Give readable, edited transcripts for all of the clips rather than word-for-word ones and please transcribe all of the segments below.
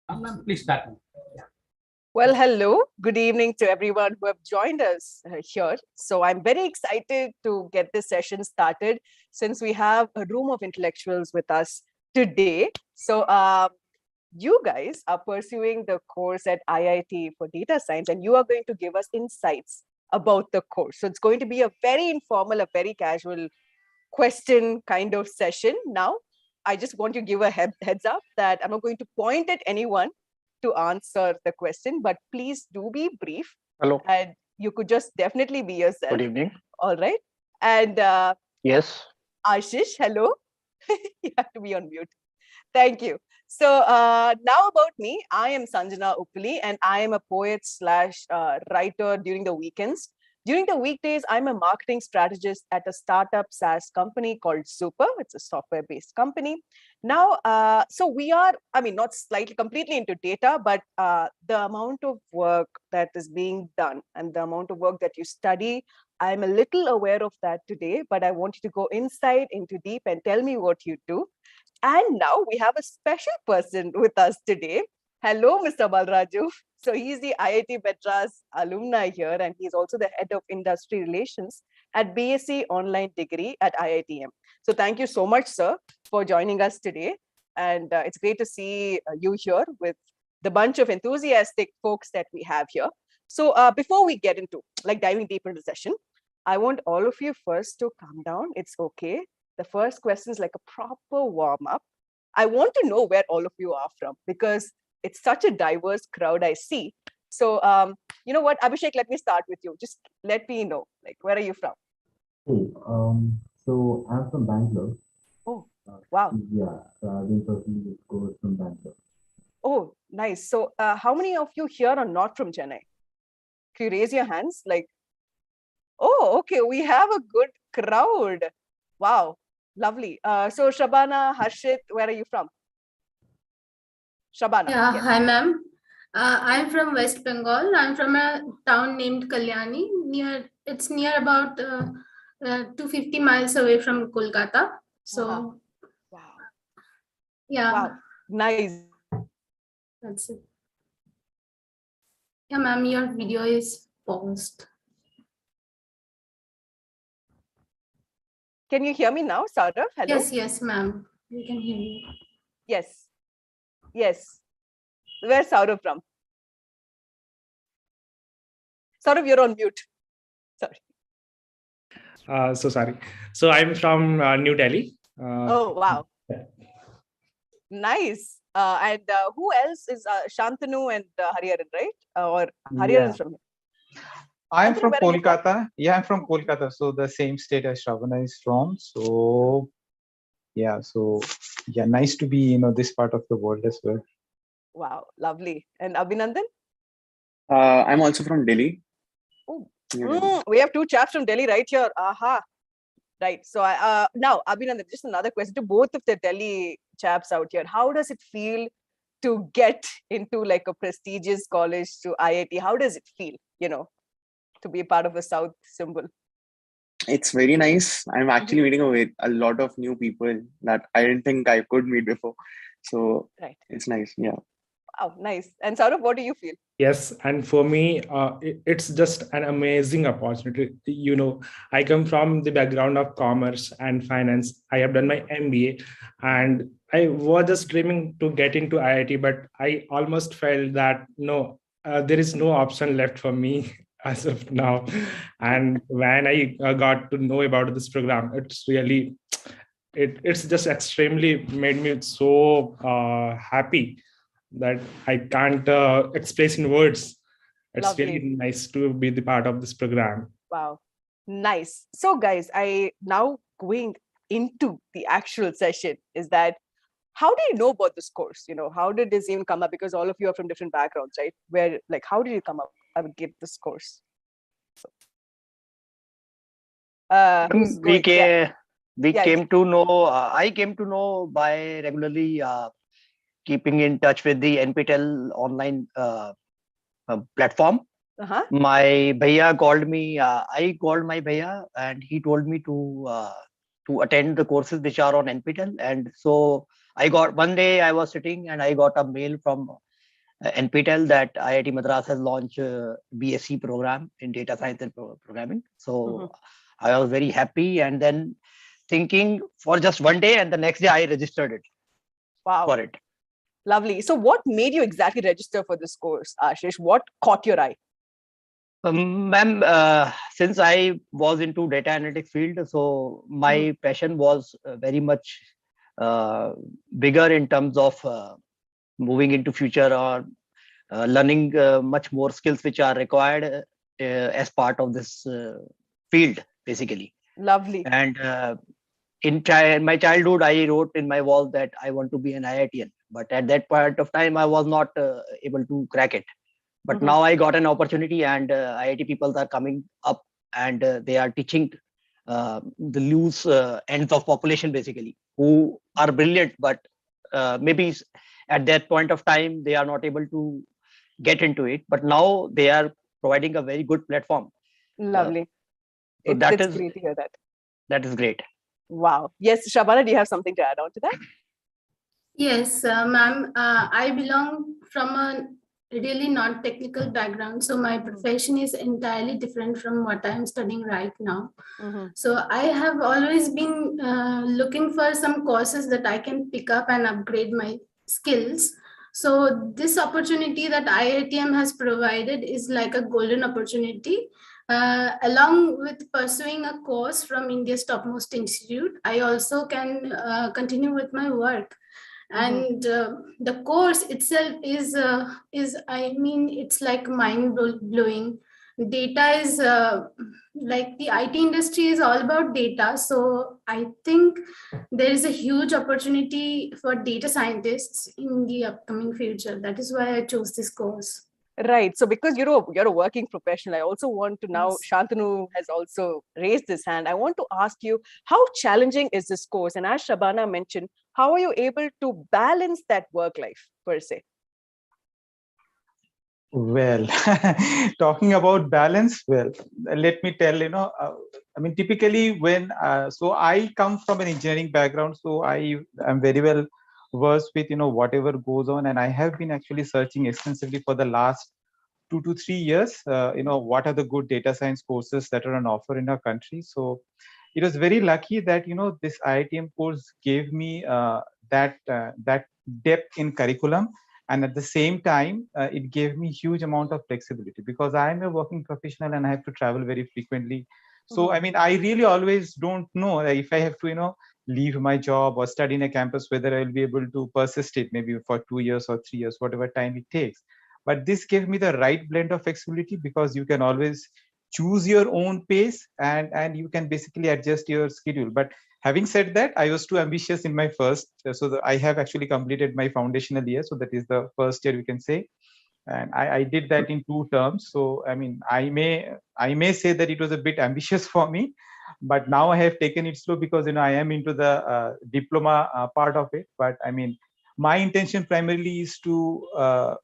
Ma'am, please start. Well, hello. Good evening to everyone who have joined us here. So I'm very excited to get this session started since we have a room of intellectuals with us today. So you guys are pursuing the course at IIT for data science, and you are going to give us insights about the course. So it's going to be a very informal, a very casual question kind of session. Now, I just want to give a heads up that I'm not going to point at anyone to answer the question, but please do be brief. Hello. And you could just definitely be yourself. Good evening. All right. And Yes. Ashish, hello. You have to be on mute. Thank you. So now about me, I am Sanjana Uppali, and I am a poet slash writer during the weekends. During the weekdays, I'm a marketing strategist at a startup SaaS company called Super. It's a software-based company. Now, so we are, I mean, not slightly completely into data, but the amount of work that is being done and the amount of work that you study, I'm a little aware of that today, but I want you to go inside into deep and tell me what you do. And now we have a special person with us today. Hello, Mr. Balraju. So he's the IIT Madras alumni here, and he's also the head of industry relations at BSc online degree at IITM. So thank you so much, sir, for joining us today. And it's great to see you here with the bunch of enthusiastic folks that we have here. So before we get into diving deeper into the session, I want all of you first to calm down. It's okay. The first question is like a proper warm up. I want to know where all of you are from because it's such a diverse crowd I see. So, you know what, Abhishek, let me start with you. Just let me know, where are you from? Hey, so I'm from Bangalore. Oh, wow. Yeah, so I've been pursuing this course from Bangalore. Oh, nice. So, how many of you here are not from Chennai? Can you raise your hands? Oh, okay, we have a good crowd. Wow, lovely. So, Shabana, Harshit, where are you from? Shabana. Yeah, yes. Hi, ma'am. I'm from West Bengal. I'm from a town named Kalyani. It's near about 250 miles away from Kolkata. So, wow. Yeah. Wow, nice. That's it. Yeah, ma'am, your video is paused. Can you hear me now, Saurav? Hello? Yes, ma'am. We can hear you. Yes. Where's Saurav from? Saurav, you're on mute. Sorry. Sorry. So I'm from New Delhi. Oh, wow. Nice. And who else is Shantanu and Hariharan, right? Or Hariharan is from here? I'm Shantanu, from where are you from? Kolkata. Yeah, I'm from Kolkata. So the same state as Shravana is from. So yeah, nice to be this part of the world as well. Wow, lovely. And Abhinandan? I'm also from Delhi. Oh, we have two chaps from Delhi right here. Aha. Right. So now, Abhinandan, just another question to both of the Delhi chaps out here. How does it feel to get into a prestigious college to IIT? How does it feel, to be a part of the South symbol? It's very nice. I'm actually meeting a lot of new people that I didn't think I could meet before. So It's nice. Yeah. Wow, nice. And Saurabh, what do you feel? Yes, and for me, it's just an amazing opportunity. I come from the background of commerce and finance. I have done my MBA, and I was just dreaming to get into IIT, but I almost felt that no, there is no option left for me as of now. And when I got to know about this program, it's just extremely made me so happy that I can't express in words. It's Lovely. really nice to be the part of this program. Wow, nice. So guys, I now going into the actual session is that how do you know about this course? How did this even come up? Because all of you are from different backgrounds, right? How did you come up? I would get this course. So, We came to know. I came to know by regularly keeping in touch with the NPTEL online platform. My bhaiya called me. I called my bhaiya, and he told me to attend the courses which are on NPTEL. And so I got one day I was sitting and I got a mail from NPTEL that IIT Madras has launched BSc program in data science and programming. So I was very happy, and then thinking for just one day, and the next day I registered it. Wow. For it. Lovely. So what made you exactly register for this course, Ashish? What caught your eye? Ma'am, since I was into data analytics field, so my passion was very much bigger in terms of moving into future or learning much more skills which are required as part of this field, basically. Lovely. And in my childhood, I wrote in my wall that I want to be an IITian, but at that point of time, I was not able to crack it. But now I got an opportunity, and IIT people are coming up, and they are teaching the loose ends of population, basically, who are brilliant, but maybe at that point of time, they are not able to get into it. But now they are providing a very good platform. Lovely. So It's great to hear that. That is great. Wow. Yes, Shabana, do you have something to add on to that? Yes, ma'am. I belong from a really non-technical background, so my profession is entirely different from what I'm studying right now. So I have always been looking for some courses that I can pick up and upgrade my skills. So this opportunity that IITM has provided is like a golden opportunity. Along with pursuing a course from India's topmost institute, I also can continue with my work. And the course itself is I mean, it's like mind blowing. Data is like the IT industry is all about data. So I think there is a huge opportunity for data scientists in the upcoming future. That is why I chose this course. Right. So because you're a working professional, I also want to now, Shantanu has also raised this hand. I want to ask you, how challenging is this course? And as Shabana mentioned, how are you able to balance that work life per se? Well, talking about balance, well, let me tell, I mean, typically when, so I come from an engineering background, so I am very well versed with, whatever goes on. And I have been actually searching extensively for the last 2 to 3 years, what are the good data science courses that are on offer in our country. So it was very lucky that, this IITM course gave me that depth in curriculum. And at the same time, it gave me huge amount of flexibility because I am a working professional and I have to travel very frequently. So, I mean, I really always don't know if I have to, leave my job or study in a campus, whether I'll be able to persist it maybe for 2 years or 3 years, whatever time it takes. But this gave me the right blend of flexibility because you can always choose your own pace and you can basically adjust your schedule. But having said that, I was too ambitious in my first, so I have actually completed my foundational year. So that is the first year, we can say. And I did that in 2 terms. So, I mean, I may say that it was a bit ambitious for me, but now I have taken it slow because, I am into the diploma part of it. But I mean, my intention primarily is to,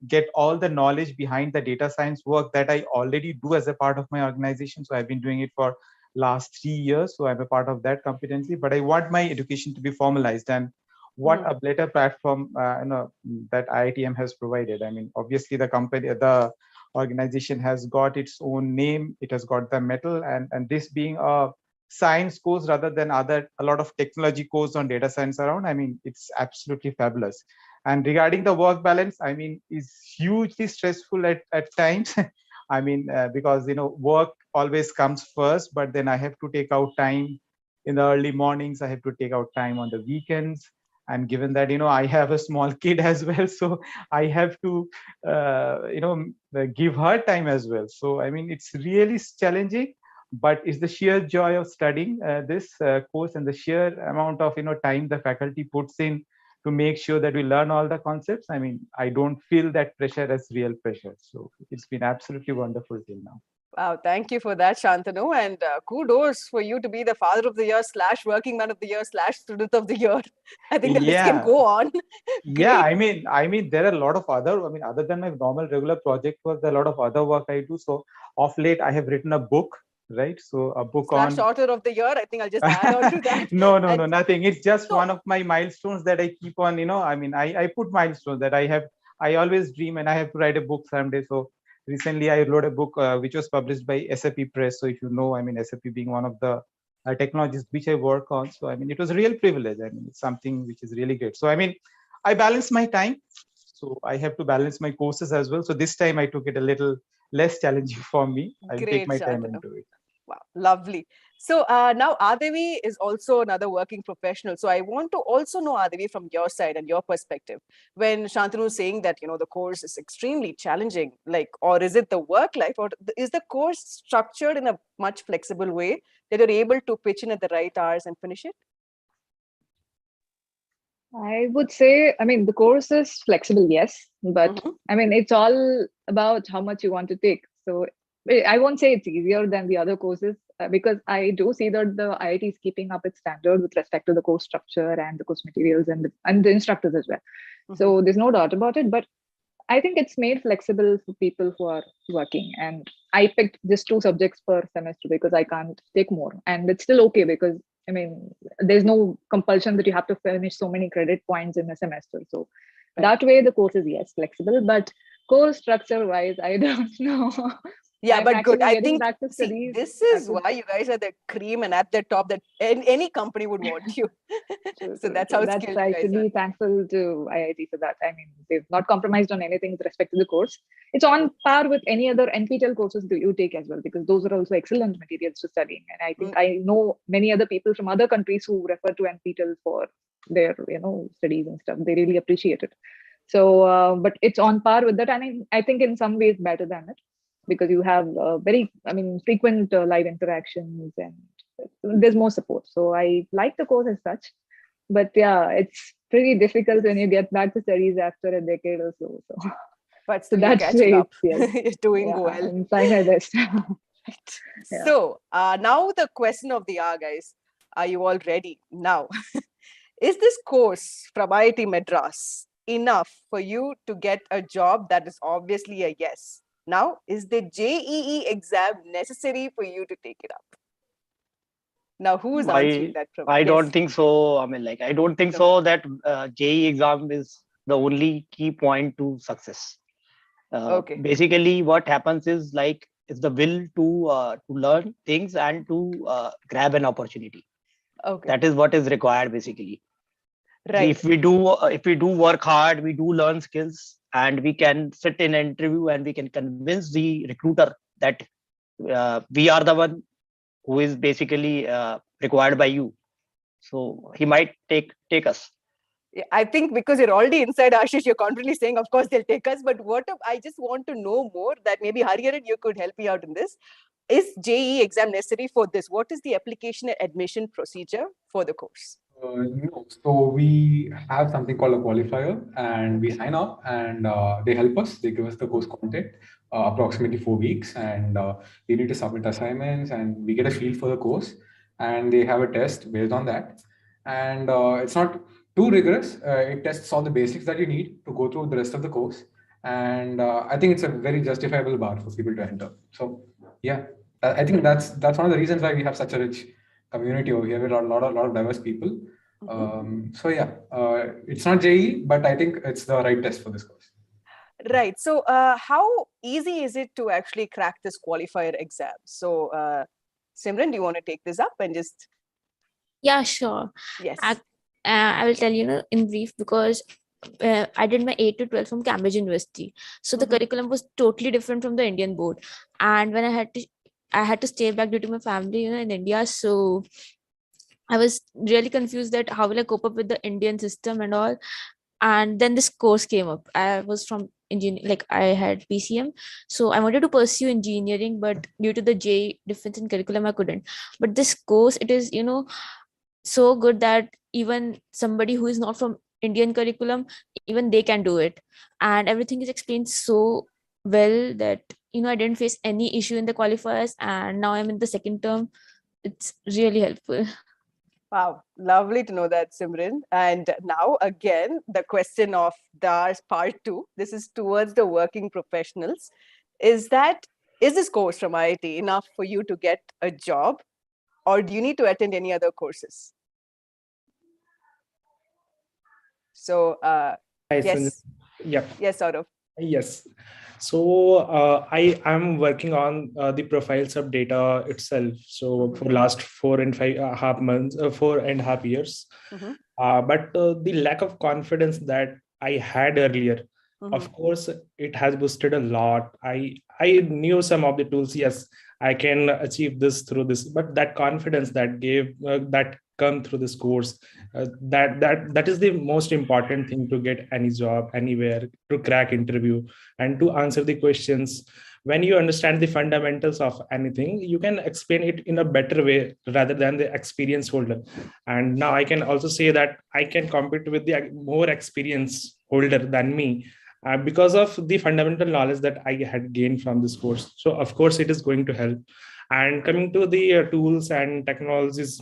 get all the knowledge behind the data science work that I already do as a part of my organization. So I've been doing it for last 3 years. So I'm a part of that competency, but I want my education to be formalized. And what a better platform, that IITM has provided. I mean, obviously the organization has got its own name. It has got the metal, and this being a science course rather than a lot of technology course on data science around, I mean, it's absolutely fabulous. And regarding the work balance, I mean, is hugely stressful at times. I mean, because, work always comes first, but then I have to take out time in the early mornings. I have to take out time on the weekends. And given that, I have a small kid as well, so I have to, give her time as well. So, I mean, it's really challenging, but it's the sheer joy of studying this course and the sheer amount of, time the faculty puts in to make sure that we learn all the concepts. I mean, I don't feel that pressure as real pressure. So it's been absolutely wonderful till now. Wow, thank you for that, Shantanu. And kudos for you to be the father of the year / working man of the year / student of the year. I think the list can go on. Yeah, I mean, there are a lot of other than my normal regular project work, there are a lot of other work I do. So of late, I have written a book, right? So a book on author of the year. I think I'll just add on to that. No, nothing. It's just one of my milestones that I keep on, I mean, I put milestones that I I always dream and I have to write a book someday. So recently I wrote a book which was published by SAP Press. So if you know, I mean, SAP being one of the technologies which I work on. So I mean, it was a real privilege. I mean, it's something which is really great. So I mean, I balance my time. So I have to balance my courses as well. So this time I took it a little less challenging for me. I'll take my time and do it. Wow, lovely. So now Adevi is also another working professional. So I want to also know, Adevi, from your side and your perspective, when Shantanu is saying that, the course is extremely challenging, like, or is it the work life, or is the course structured in a much flexible way that you're able to pitch in at the right hours and finish it? I would say, I mean, the course is flexible, yes, but I mean, it's all about how much you want to take. So I won't say it's easier than the other courses because I do see that the IIT is keeping up its standard with respect to the course structure and the course materials and the instructors as well. So there's no doubt about it, but I think it's made flexible for people who are working. And I picked just 2 subjects per semester because I can't take more. And it's still okay because, I mean, there's no compulsion that you have to finish so many credit points in a semester. So that way the course is, yes, flexible, but course structure wise, I don't know. Yeah, but good. I think studies, this is why you guys are the cream and at the top that any company would want you. So that's how skilled you guys are. I should be thankful to IIT for that. I mean, they've not compromised on anything with respect to the course. It's on par with any other NPTEL courses that you take as well, because those are also excellent materials to study. And I think I know many other people from other countries who refer to NPTEL for their, studies and stuff. They really appreciate it. So, but it's on par with that. And I think in some ways better than it, because you have frequent live interactions and there's more support. So I like the course as such, but yeah, it's pretty difficult when you get back to studies after a decade or so. But so that's way yes. You're doing well. I'm trying my best. Yeah. So now the question of the hour, guys. Are you all ready? Now, is this course from IIT Madras enough for you to get a job? That is obviously a yes. Now, is the JEE exam necessary for you to take it up? Now, who is answering that? I don't think so. I mean, I don't think so that JEE exam is the only key point to success. Basically, what happens is it's the will to learn things and to grab an opportunity. That is what is required basically. Right. If we do work hard, we do learn skills, and we can sit in an interview and we can convince the recruiter that we are the one who is basically required by you. So he might take us. I think because you're already inside, Ashish, you're confidently saying, of course, they'll take us. But what if I just want to know more, that maybe Hariharan, you could help me out in this. Is JEE exam necessary for this? What is the application and admission procedure for the course? No. So we have something called a qualifier, and we sign up, and they help us. They give us the course content, approximately 4 weeks, and we need to submit assignments, and we get a feel for the course, and they have a test based on that. And it's not too rigorous. It tests all the basics that you need to go through the rest of the course, and I think it's a very justifiable bar for people to enter. So yeah, I think that's one of the reasons why we have such a rich community over here with a lot of diverse people. So yeah, it's not JEE, but I think it's the right test for this course. Right. So how easy is it to actually crack this qualifier exam? So Simran, do you want to take this up and just... Yeah, sure. Yes. I will tell you in brief, because I did my 8 to 12 from Cambridge University. So the curriculum was totally different from the Indian board. And when I had to stay back due to my family, in India. So I was really confused that how will I cope up with the Indian system and all. And then this course came up. I was from engineering, I had PCM. So I wanted to pursue engineering, but due to the J difference in curriculum, I couldn't. But this course, it is, so good that even somebody who is not from Indian curriculum, even they can do it. And everything is explained so well that I didn't face any issue in the qualifiers, and now I'm in the second term. It's really helpful. Wow, lovely to know that, Simran. And now again, the question of DARS part 2, this is towards the working professionals, is this course from IIT enough for you to get a job, or do you need to attend any other courses? So, yes. Yeah. Yes, Saurav. Yes. So I am working on the profiles of data itself. So for last 4.5 months, 4.5 years. But the lack of confidence that I had earlier, of course, it has boosted a lot. I knew some of the tools. Yes, I can achieve this through this, but that confidence that gave that come through this course, that is the most important thing to get any job anywhere, to crack interview and to answer the questions. When you understand the fundamentals of anything, you can explain it in a better way rather than the experience holder. And now I can also say that I can compete with the more experience holder than me, because of the fundamental knowledge that I had gained from this course. So of course it is going to help. And coming to the tools and technologies,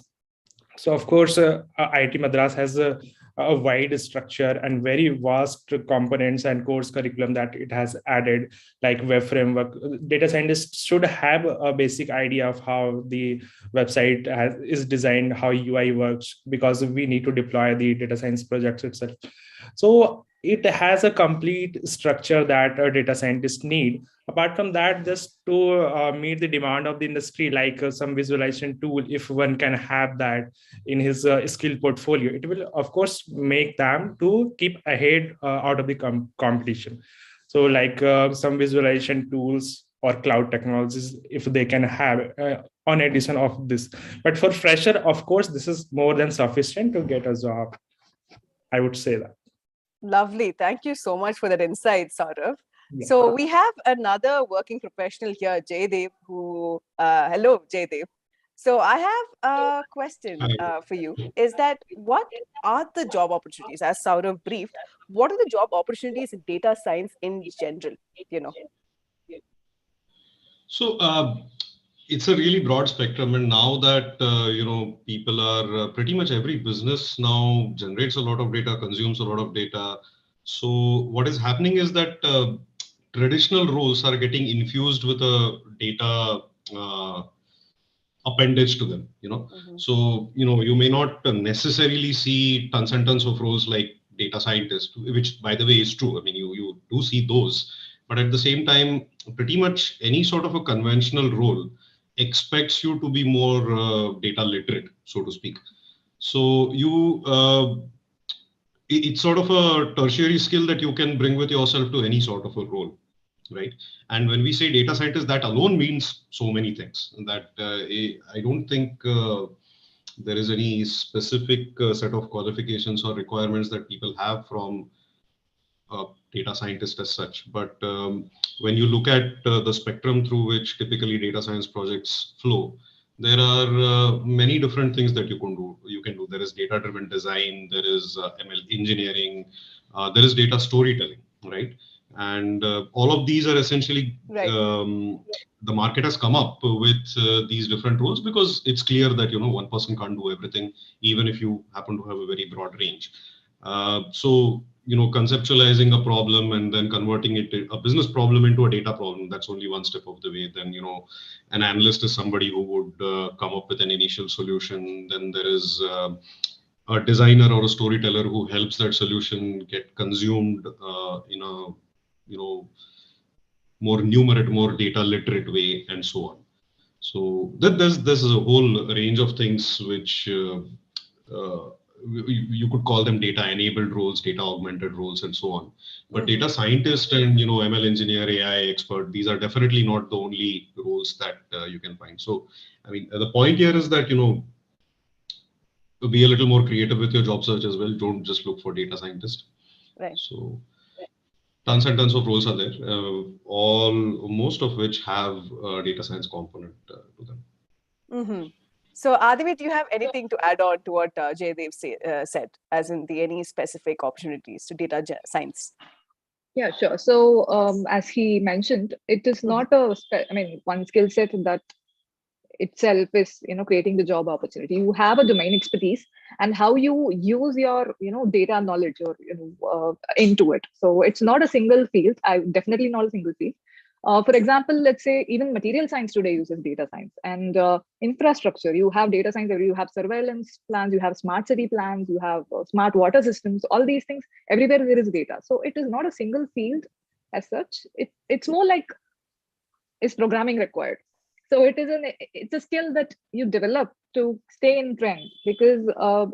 so of course, IIT Madras has a wide structure and very vast components and course curriculum that it has added, like web framework. Data scientists should have a basic idea of how the website is designed, how UI works, because we need to deploy the data science projects itself. So it has a complete structure that a data scientist need. Apart from that, just to meet the demand of the industry, like some visualization tool, if one can have that in his skill portfolio, it will of course make them to keep ahead out of the competition. So like some visualization tools or cloud technologies, if they can have on addition of this. But for fresher, of course, this is more than sufficient to get a job, I would say that. Lovely. Thank you so much for that insight, Saurav. Yeah. So we have another working professional here, Jaydev, who, hello, Jaydev. So I have a question for you, is that what are the job opportunities, as Saurav briefed, what are the job opportunities in data science in general, you know? So it's a really broad spectrum. And now that, people are pretty much every business now generates a lot of data, consumes a lot of data. So what is happening is that traditional roles are getting infused with a data appendage to them, So, you may not necessarily see tons and tons of roles like data scientist, which by the way is true. I mean, you do see those, but at the same time, pretty much any sort of a conventional role expects you to be more data literate, so to speak. So it's sort of a tertiary skill that you can bring with yourself to any sort of a role. Right. And when we say data scientist, that alone means so many things that I don't think there is any specific set of qualifications or requirements that people have from data scientist as such. But when you look at the spectrum through which typically data science projects flow, there are many different things that you can do. There is data-driven design, there is ML engineering, there is data storytelling, right? And all of these are essentially, the market has come up with these different roles because it's clear that, one person can't do everything, even if you happen to have a very broad range. So, conceptualizing a problem and then converting it to a business problem into a data problem, that's only one step of the way. Then, an analyst is somebody who would come up with an initial solution. Then there is a designer or a storyteller who helps that solution get consumed in a more numerate, more data literate way, and so on. So this is a whole range of things which you could call them data enabled roles, data augmented roles, and so on. But data scientist and ML engineer, AI expert, these are definitely not the only roles that you can find. So I mean, the point here is that be a little more creative with your job search as well. Don't just look for data scientist. Right. So tons and tons of roles are there, most of which have a data science component to them. So Adivit, do you have anything to add on to what Jaydev said, as in any specific opportunities to data science? Yeah, sure. So as he mentioned, it is not one skill set that itself is creating the job opportunity. You have a domain expertise and how you use your data knowledge or into it. So it's not a single field. Definitely not a single field. For example, let's say even material science today uses data science, and infrastructure. You have data science, you have surveillance plans, you have smart city plans, you have smart water systems, all these things. Everywhere there is data. So it is not a single field as such. It's more like, is programming required? So it's a skill that you develop to stay in trend, because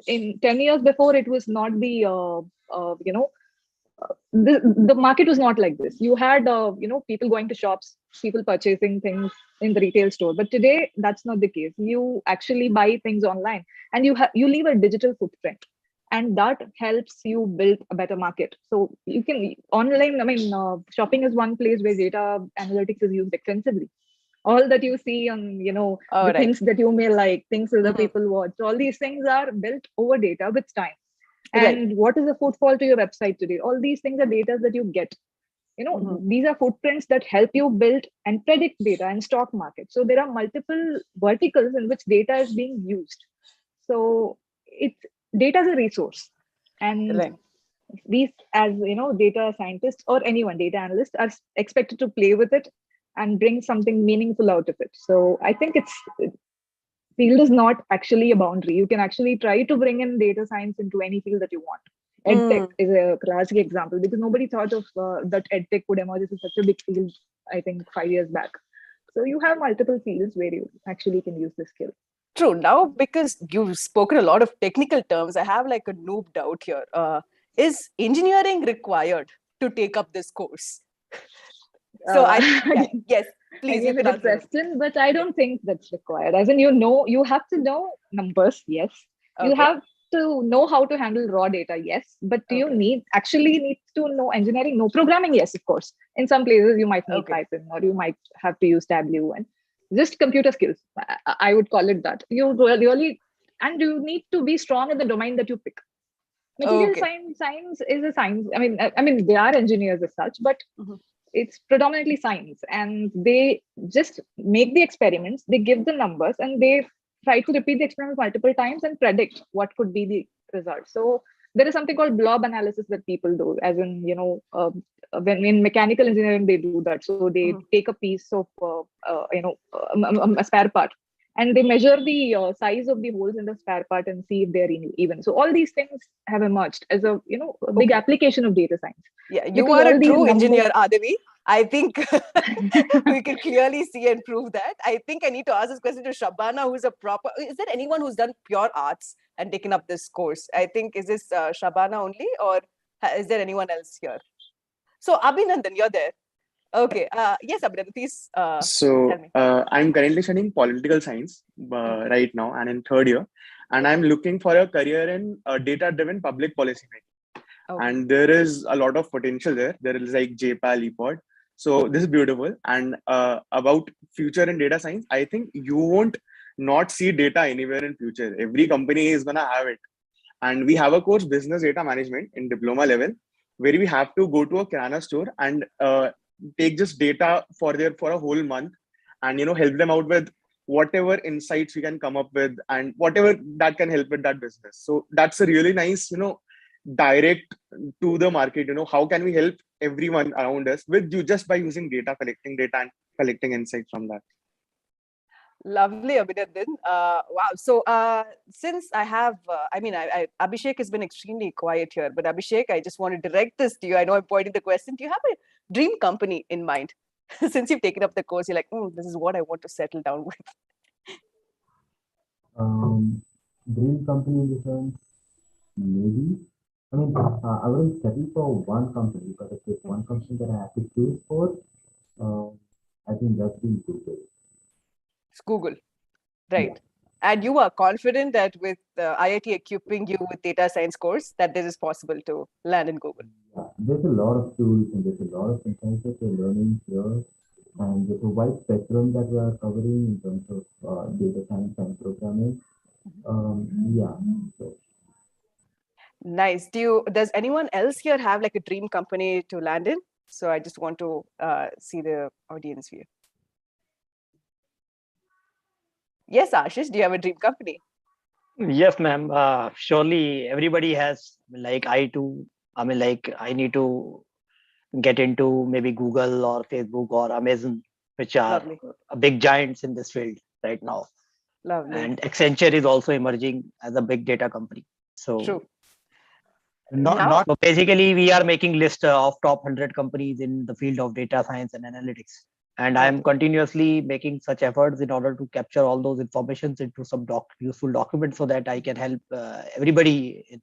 in 10 years before, it was not the market was not like this. You had people going to shops, people purchasing things in the retail store, but today that's not the case. You actually buy things online, and you leave a digital footprint, and that helps you build a better market. So you can online, shopping is one place where data analytics is used extensively. All that you see on the things that you may like, things other people watch, all these things are built over data with time. And what is the footfall to your website today? All these things are data that you get. These are footprints that help you build and predict data and stock market. So there are multiple verticals in which data is being used. So data is a resource, and these, as data scientists or anyone, data analysts, are expected to play with it and bring something meaningful out of it. So I think field is not actually a boundary. You can actually try to bring in data science into any field that you want. EdTech is a classic example, because nobody thought of that EdTech would emerge as such a big field, I think 5 years back. So you have multiple fields where you actually can use this skill. True. Now, because you've spoken a lot of technical terms, I have like a noob doubt here. Is engineering required to take up this course? So yes, please. Again, a good question, but I don't think that's required. As in, you have to know numbers, yes. Okay. You have to know how to handle raw data, yes. But do you need to know engineering? No. Programming, yes, of course. In some places, you might need Python, or you might have to use Tableau, and just computer skills. I would call it that. You really, and you need to be strong in the domain that you pick. Material science is a science. I mean, they are engineers as such, but it's predominantly science, and they just make the experiments, they give the numbers, and they try to repeat the experiment multiple times and predict what could be the result. So there is something called blob analysis that people do, as in, when in mechanical engineering, they do that. So they take a piece of, a spare part, and they measure the size of the holes in the spare part and see if they're even. So all these things have emerged as a big application of data science. Yeah, you are a true engineer, Adavi. I think we can clearly see and prove that. I think I need to ask this question to Shabana, who's is there anyone who's done pure arts and taken up this course? I think, is this Shabana only, or is there anyone else here? So Abhinandan, you're there. Okay. Yes, Abhinandan, please tell me. I'm currently studying political science right now, and in third year, and I'm looking for a career in data-driven public policy making. And there is a lot of potential there. There is like JPAL, EPOD. So this is beautiful. And about future in data science, I think you won't not see data anywhere in future. Every company is gonna have it. And we have a course, business data management, in diploma level, where we have to go to a kirana store and take just data for a whole month, and help them out with whatever insights we can come up with, and whatever that can help with that business. So that's a really nice direct to the market. How can we help everyone around us with you just by using data, collecting data and collecting insights from that. Lovely, Abhinandan. Wow. So since I have, Abhishek has been extremely quiet here, but Abhishek, I just want to direct this to you. I know I'm pointing the question. Do you have a dream company in mind? Since you've taken up the course, you're like, this is what I want to settle down with. Dream company in the sense, maybe. I wouldn't settle for one company, but if there's one company that I have to choose for, I think that's been Google. It's Google, right? Yeah. And you are confident that with IIT equipping you with data science course, that this is possible to land in Google. Yeah, there's a lot of tools and there's a lot of insights that we're learning here, and there's a wide spectrum that we are covering in terms of data science and programming. So. Nice. Does anyone else here have like a dream company to land in? So I just want to see the audience view. Yes, Ashish, do you have a dream company? Yes, ma'am. Surely everybody has, like I too. I need to get into maybe Google or Facebook or Amazon, which are Lovely. big giants in this field right now. Lovely. And Accenture is also emerging as a big data company. So True. Not so basically, we are making list of top 100 companies in the field of data science and analytics. And I am continuously making such efforts in order to capture all those informations into some useful documents so that I can help everybody in,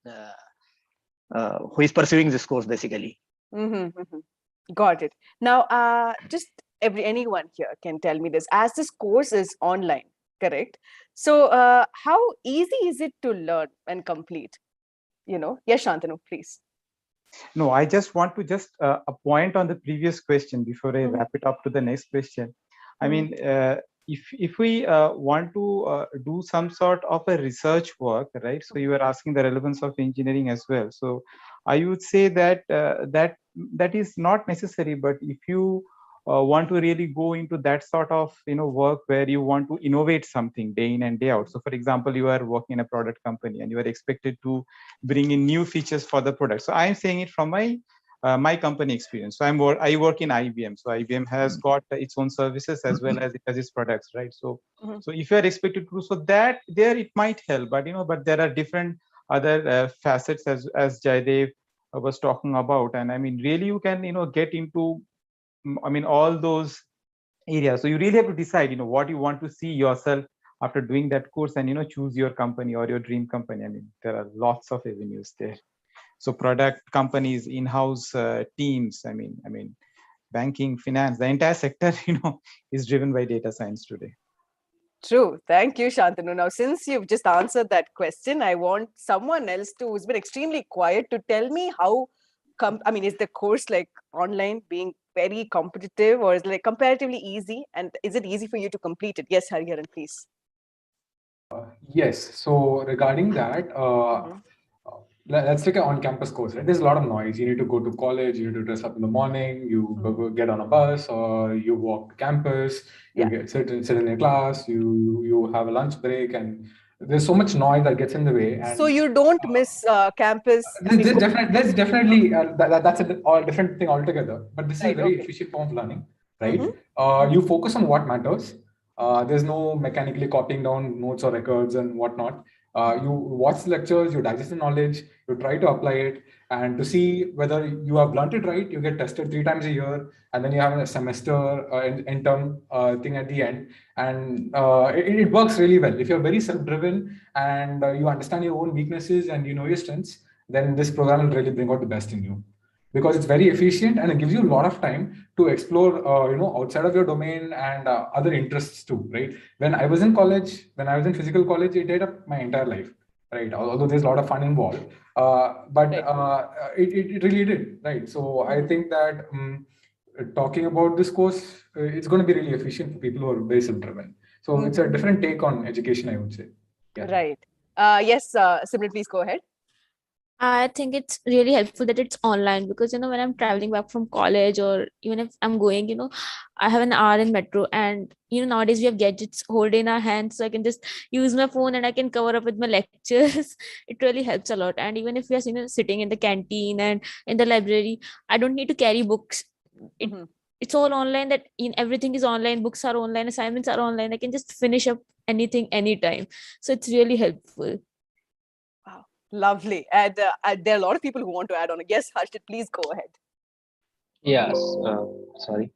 who is pursuing this course, basically. Got it. Now, just anyone here can tell me this. As this course is online, correct? So, how easy is it to learn and complete? Yes, Shantanu, please. No, I just want to a point on the previous question before I wrap it up to the next question. I mean, if we want to do some sort of a research work, right? So you were asking the relevance of engineering as well. So I would say that that is not necessary. But if you want to really go into that sort of work where you want to innovate something day in and day out. So for example, you are working in a product company and you are expected to bring in new features for the product. So I'm saying it from my company experience. So I work in IBM. So IBM has got its own services as well as it has its products, right? So so if you are expected to do so, that there it might help, but but there are different other facets as Jaidev was talking about. And I mean, really you can get into all those areas. So you really have to decide what you want to see yourself after doing that course, and choose your company or your dream company. I mean, there are lots of avenues there. So product companies, in-house teams, I mean banking, finance, the entire sector is driven by data science today. True. Thank you, Shantanu. Now, since you've just answered that question, I want someone else who's been extremely quiet to tell me how is the course like online being very competitive, or is it like comparatively easy? And is it easy for you to complete it? Yes, Hariharan, please. Yes. So regarding that, let's take an on-campus course. Right? There's a lot of noise. You need to go to college. You need to dress up in the morning. You get on a bus, or you walk to campus. You sit in your class. You have a lunch break, and there's so much noise that gets in the way. And so you don't miss campus. There's definitely that's a all different thing altogether. But this is a very efficient form of learning, right? You focus on what matters. There's no mechanically copying down notes or records and whatnot. You watch the lectures, you digest the knowledge, you try to apply it, and to see whether you have learned it right, you get tested 3 times a year, and then you have a semester intern thing at the end, and it works really well. If you're very self-driven and you understand your own weaknesses and you know your strengths, then this program will really bring out the best in you, because it's very efficient and it gives you a lot of time to explore outside of your domain and other interests too, right? When I was in college, when I was in physical college, it ate up my entire life, right? Although there's a lot of fun involved, but it really did, right? So I think that talking about this course, it's going to be really efficient for people who are very self-driven. So it's a different take on education, I would say. Right. Yes, Simran, please go ahead. I think it's really helpful that it's online, because when I'm traveling back from college, or even if I'm going, I have an hour in metro, and nowadays we have gadgets hold in our hands, so I can just use my phone and I can cover up with my lectures. It really helps a lot. And even if we are sitting in the canteen and in the library, I don't need to carry books. It's all online, that everything is online, books are online, assignments are online. I can just finish up anything anytime. So it's really helpful. Lovely. And there are a lot of people who want to add on. Yes, Harshit, please go ahead. Yes. Sorry.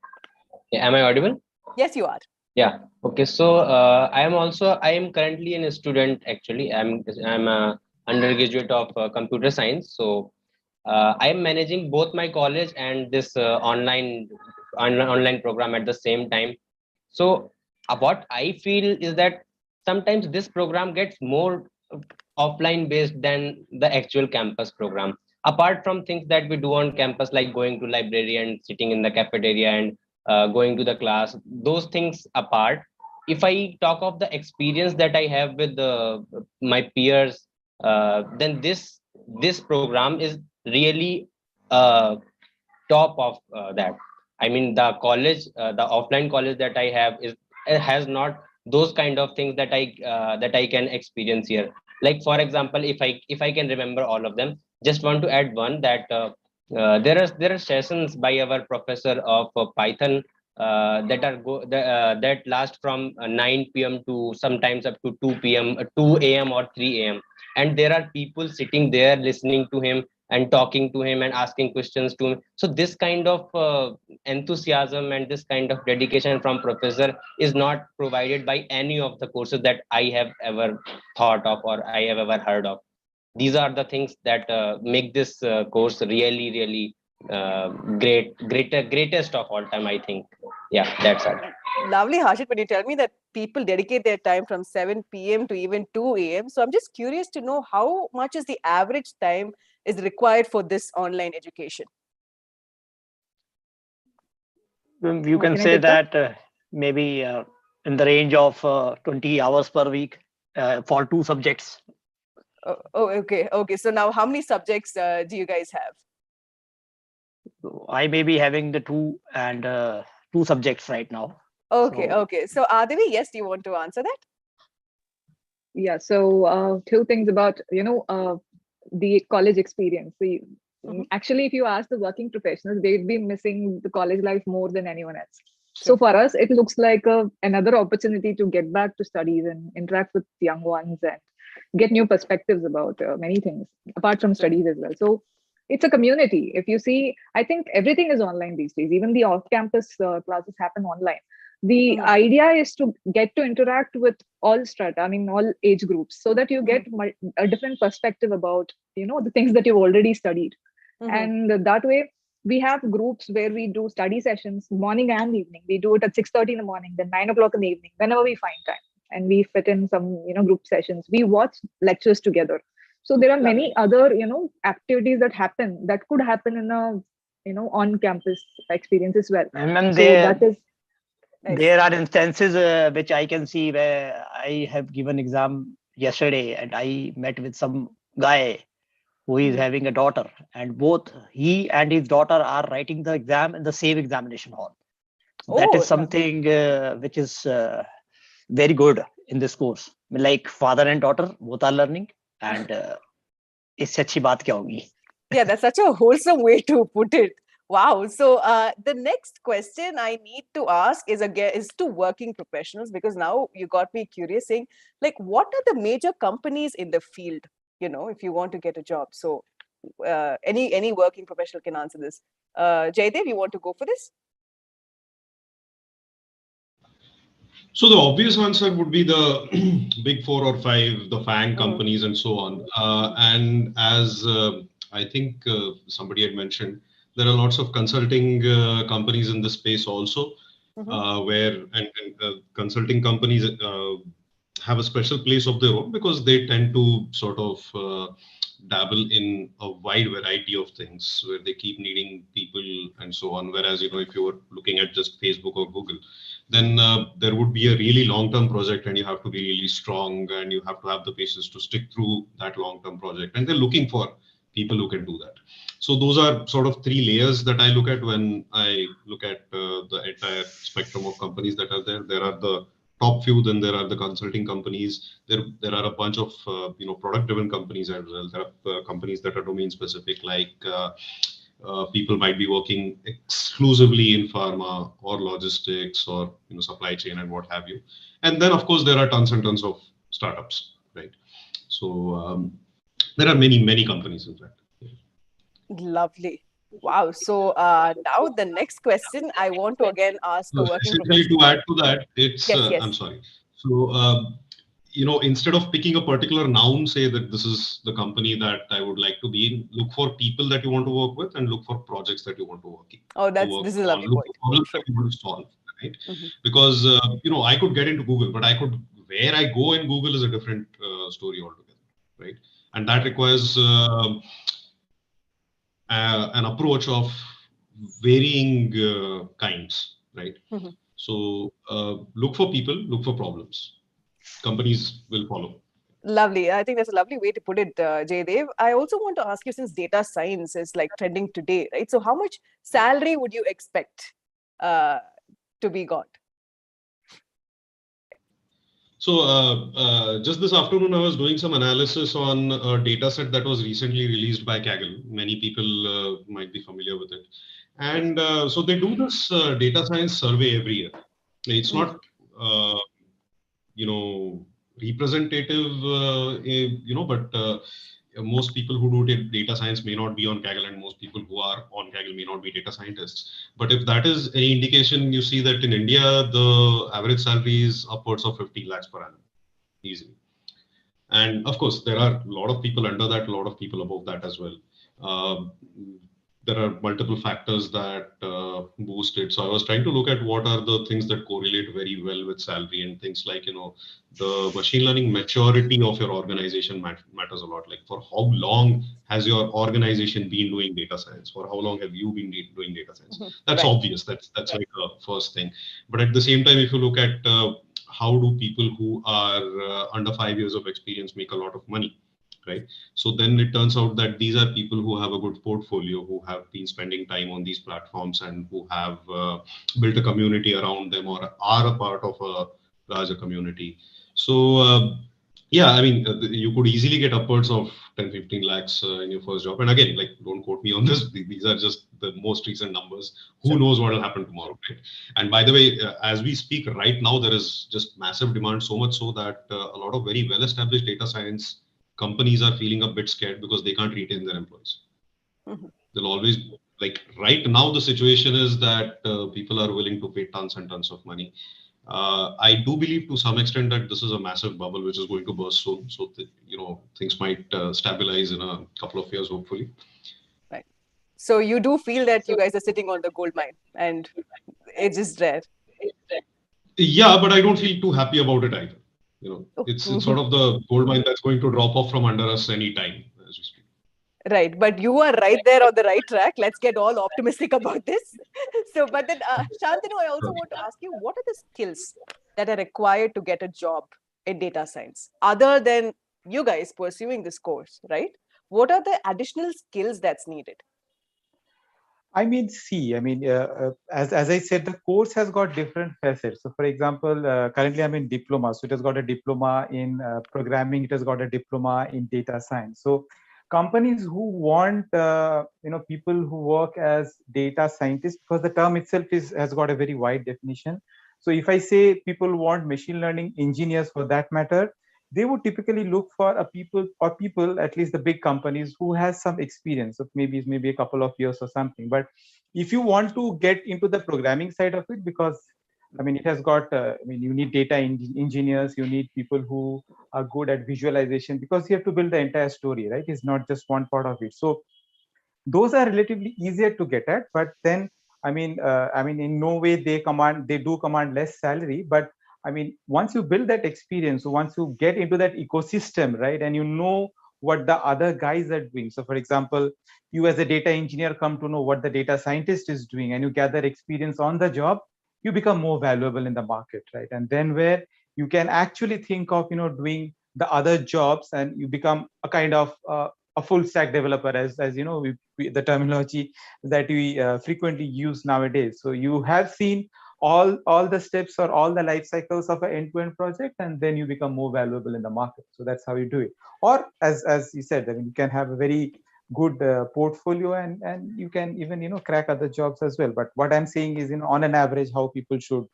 Yeah, am I audible? Yes, you are. Yeah. Okay. So I am currently a student. Actually, I'm a undergraduate of computer science. So I am managing both my college and this online program at the same time. So what I feel is that sometimes this program gets more offline based than the actual campus program. Apart from things that we do on campus, like going to library and sitting in the cafeteria and going to the class, those things apart, if I talk of the experience that I have with my peers, then this program is really top of that. I mean, the college, the offline college that I have has not those kind of things that I can experience here. Like, for example, if I can remember all of them, just want to add one, that there are sessions by our professor of Python that last from 9 p.m. to sometimes up to 2 p.m., 2 a.m. or 3 a.m. And there are people sitting there listening to him and talking to him and asking questions to him. So this kind of enthusiasm and this kind of dedication from professor is not provided by any of the courses that I have ever thought of or I have ever heard of. These are the things that make this course really greatest of all time, I think. Yeah, that's it. Lovely, Harshit, when you tell me that people dedicate their time from 7 p.m. to even 2 a.m. So I'm just curious to know how much is the average time is required for this online education? You can say that maybe in the range of 20 hours per week for 2 subjects. Oh, okay. So now how many subjects do you guys have? I may be having the 2 subjects right now. Okay. So Adevi, yes, do you want to answer that? Yeah. So 2 things about, the college experience. Actually, if you ask the working professionals, they'd be missing the college life more than anyone else. So for us, it looks like another opportunity to get back to studies and interact with young ones and get new perspectives about many things apart from studies as well. So it's a community. If you see, I think everything is online these days. Even the off-campus classes happen online. The idea is to get to interact with all all age groups, so that you get a different perspective about, the things that you've already studied. And that way, we have groups where we do study sessions morning and evening. We do it at 6:30 in the morning, then 9 o'clock in the evening, whenever we find time. And we fit in some, group sessions. We watch lectures together. So there are many other, activities that happen that could happen in a, on-campus experience as well. And so that is. There are instances which I can see where I have given exam yesterday and I met with some guy who is having a daughter, and both he and his daughter are writing the exam in the same examination hall. That is something which is very good in this course. Like father and daughter both are learning, and इससे अच्छी बात क्या होगी? Yeah, that's such a wholesome way to put it. Wow. So the next question I need to ask is to working professionals, because now you got me curious, saying like, what are the major companies in the field, if you want to get a job? So any working professional can answer this. Jaydev, you want to go for this? So the obvious answer would be the big 4 or 5, the FANG companies and so on. And as I think somebody had mentioned, there are lots of consulting companies in the space also, where consulting companies have a special place of their own, because they tend to sort of dabble in a wide variety of things, where they keep needing people and so on. Whereas, if you were looking at just Facebook or Google, then there would be a really long-term project, and you have to be really strong, and you have to have the patience to stick through that long-term project. And they're looking for people who can do that. So those are sort of 3 layers that I look at when I look at the entire spectrum of companies that are there. There are the top few, then there are the consulting companies. There are a bunch of product-driven companies as well. There are companies that are domain-specific, like people might be working exclusively in pharma or logistics or supply chain and what have you. And then, of course, there are tons and tons of startups, right? So there are many companies, in fact. Lovely. Wow. So now the next question I want to again ask the working professional. To add to that, it's yes. I'm sorry. So instead of picking a particular noun, say that this is the company that I would like to be in, look for people that you want to work with, and look for projects that you want to work in. Oh, this is a lovely point. Look for problems that you want to solve, right? Because I could get into Google, but where I go in Google is a different story altogether, right? And that requires an approach of varying kinds, right? So look for people, look for problems. Companies will follow. Lovely. I think that's a lovely way to put it, Jaydev. I also want to ask you, since data science is like trending today, right? So how much salary would you expect to be got? So just this afternoon, I was doing some analysis on a data set that was recently released by Kaggle. Many people might be familiar with it. And so they do this data science survey every year. It's not, representative, but most people who do data science may not be on Kaggle, and most people who are on Kaggle may not be data scientists. But if that is any indication, you see that in India, the average salary is upwards of 15 lakhs per annum, easily. And of course, there are a lot of people under that, a lot of people above that as well. There are multiple factors that boost it. So I was trying to look at what are the things that correlate very well with salary, and things like, the machine learning maturity of your organization matters a lot. Like, for how long has your organization been doing data science? For how long have you been doing data science? That's obvious. That's like the first thing. But at the same time, if you look at how do people who are under 5 years of experience make a lot of money, right? So then it turns out that these are people who have a good portfolio, who have been spending time on these platforms, and who have built a community around them, or are a part of a larger community. So yeah, I mean, you could easily get upwards of 10-15 lakhs in your first job. And again, like, don't quote me on this. These are just the most recent numbers. Who knows what will happen tomorrow, right? And by the way, as we speak right now, there is just massive demand, so much so that a lot of very well-established data science companies are feeling a bit scared because they can't retain their employees. They'll always, like, right now, the situation is that people are willing to pay tons and tons of money. I do believe to some extent that this is a massive bubble which is going to burst soon. So, things might stabilize in a couple of years, hopefully. Right. So you do feel that you guys are sitting on the gold mine, and it's just rare. Yeah, but I don't feel too happy about it either. It's sort of the gold mine that's going to drop off from under us anytime as we speak. Right, but you are right there on the right track. Let's get all optimistic about this. So, but then, Shantanu, I also want to ask you, what are the skills that are required to get a job in data science, other than you guys pursuing this course, right? What are the additional skills that's needed? I mean, see, I mean, as I said, the course has got different facets. So, for example, currently I'm in diploma. So it has got a diploma in programming. It has got a diploma in data science. So companies who want, people who work as data scientists, because the term itself has got a very wide definition. So if I say people want machine learning engineers, for that matter, they would typically look for people, at least the big companies, who has some experience of maybe a couple of years or something. But if you want to get into the programming side of it, because I mean, it has got, you need data engineers, you need people who are good at visualization, because you have to build the entire story, right? It's not just one part of it. So those are relatively easier to get at, but then, in no way they do command less salary. But I mean, once you build that experience, once you get into that ecosystem, right, and you know what the other guys are doing. So for example, you as a data engineer come to know what the data scientist is doing, and you gather experience on the job, you become more valuable in the market, right? And then where you can actually think of, doing the other jobs, and you become a kind of a full stack developer, as the terminology that we frequently use nowadays. So you have seen all the steps or all the life cycles of an end-to-end project, and then you become more valuable in the market. So that's how you do it. Or as you said, I mean, you can have a very good portfolio, and you can even crack other jobs as well. But what I'm saying is, on an average, how people should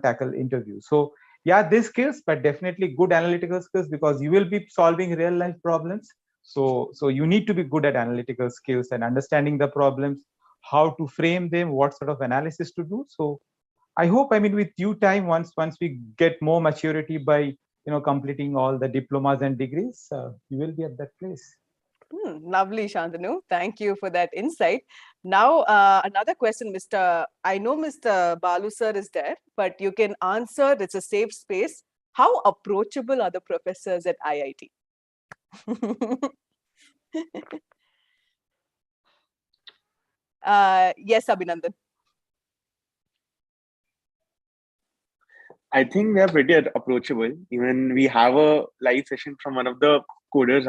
tackle interviews. So yeah, these skills, but definitely good analytical skills, because you will be solving real life problems. So you need to be good at analytical skills and understanding the problems, how to frame them, what sort of analysis to do. So I hope, with due time, once we get more maturity by completing all the diplomas and degrees, you will be at that place. Lovely, Shantanu. Thank you for that insight. Now, another question, I know Mr. Balu sir is there, but you can answer. It's a safe space. How approachable are the professors at IIT? Yes, Abhinandan. I think they're pretty approachable. Even we have a live session from one of the coders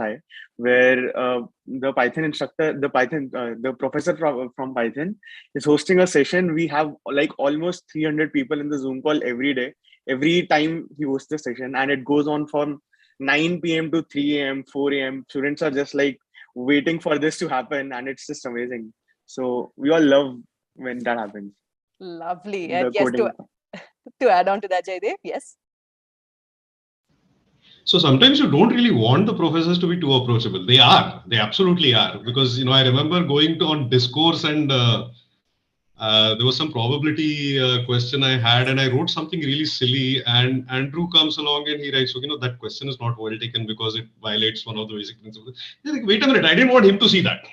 where the Python instructor, the professor from Python is hosting a session. We have like almost 300 people in the Zoom call every day. every time he hosts the session, and it goes on from 9 p.m. to 3 a.m., 4 a.m. Students are just like waiting for this to happen, and it's just amazing. So we all love when that happens. Lovely. The And yes, coding. to add on to that, Jaydev, yes. So sometimes you don't really want the professors to be too approachable. They are. They absolutely are. Because, I remember going on discourse and there was some probability question I had, and I wrote something really silly, and Andrew comes along and he writes, that question is not well taken because it violates one of the basic principles. You're like, wait a minute, I didn't want him to see that.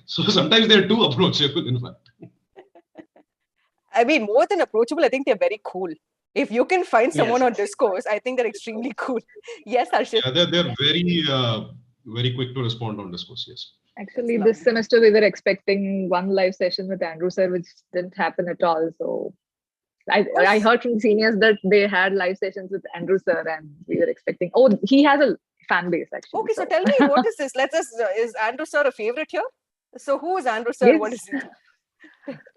So sometimes they're too approachable, in fact. I mean, more than approachable, I think they're very cool. If you can find someone on discourse, I think they're extremely cool. Yes, Harshit. Yeah, they're very quick to respond on discourse, yes. Actually, this semester we were expecting one live session with Andrew sir, which didn't happen at all. So I heard from seniors that they had live sessions with Andrew sir, and we were expecting. Oh, he has a fan base actually. Okay, so tell me, what is this? Is Andrew sir a favorite here? So who is Andrew sir? Yes. What is it?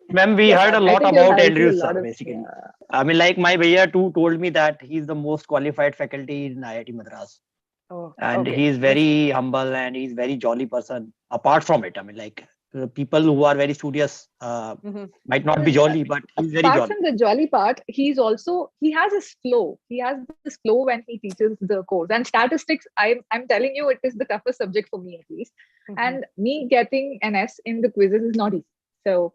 Ma'am, we heard a lot think about I see Andrew a lot sir, of, basically. I mean, like my Bhaiya too told me that he's the most qualified faculty in IIT Madras. Oh, And okay. he's very humble and he's very jolly person. Apart from it, I mean, like people who are very studious might not be jolly, but he's very apart jolly. from the jolly part, he has his flow. He has this flow when he teaches the course. And statistics, I'm telling you, it is the toughest subject for me at least. And me getting an S in the quizzes is not easy. So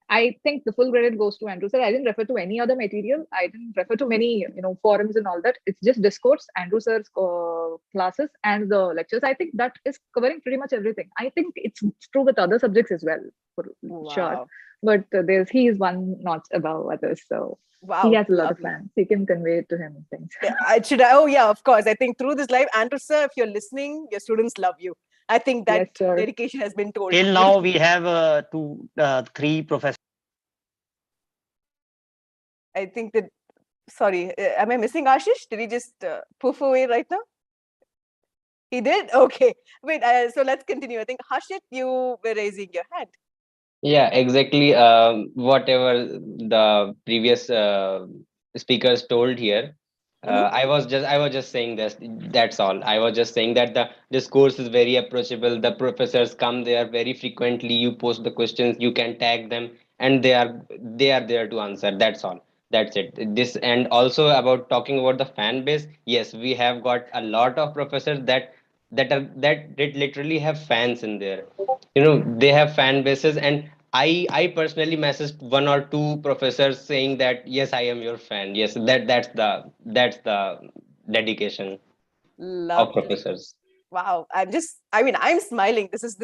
I think the full credit goes to Andrew sir. I didn't refer to any other material. I didn't refer to many, forums and all that. It's just discourse, Andrew sir's classes and the lectures. I think that is covering pretty much everything. I think it's true with other subjects as well, for sure. But he is one notch above others. So he has a lot of fans. He can convey it to him things. Yeah, of course. I think through this live, Andrew sir, if you're listening, your students love you. I think that dedication has been told. Till now, we have 3 professors. I think that, sorry, am I missing Ashish? Did he just poof away right now? He did? Okay. Wait, so let's continue. I think Harshit, you were raising your hand. Yeah, exactly. Whatever the previous speakers told here. I was just saying this. That's all. I was just saying that the discourse is very approachable. The professors come there very frequently. You post the questions, you can tag them, and they are there to answer. That's all. That's it. This, and also about talking about the fan base. Yes, we have got a lot of professors that literally have fans in there. They have fan bases, and I personally messaged 1 or 2 professors saying that yes, I am your fan. Yes, that's the dedication of professors. Wow, I'm smiling. This is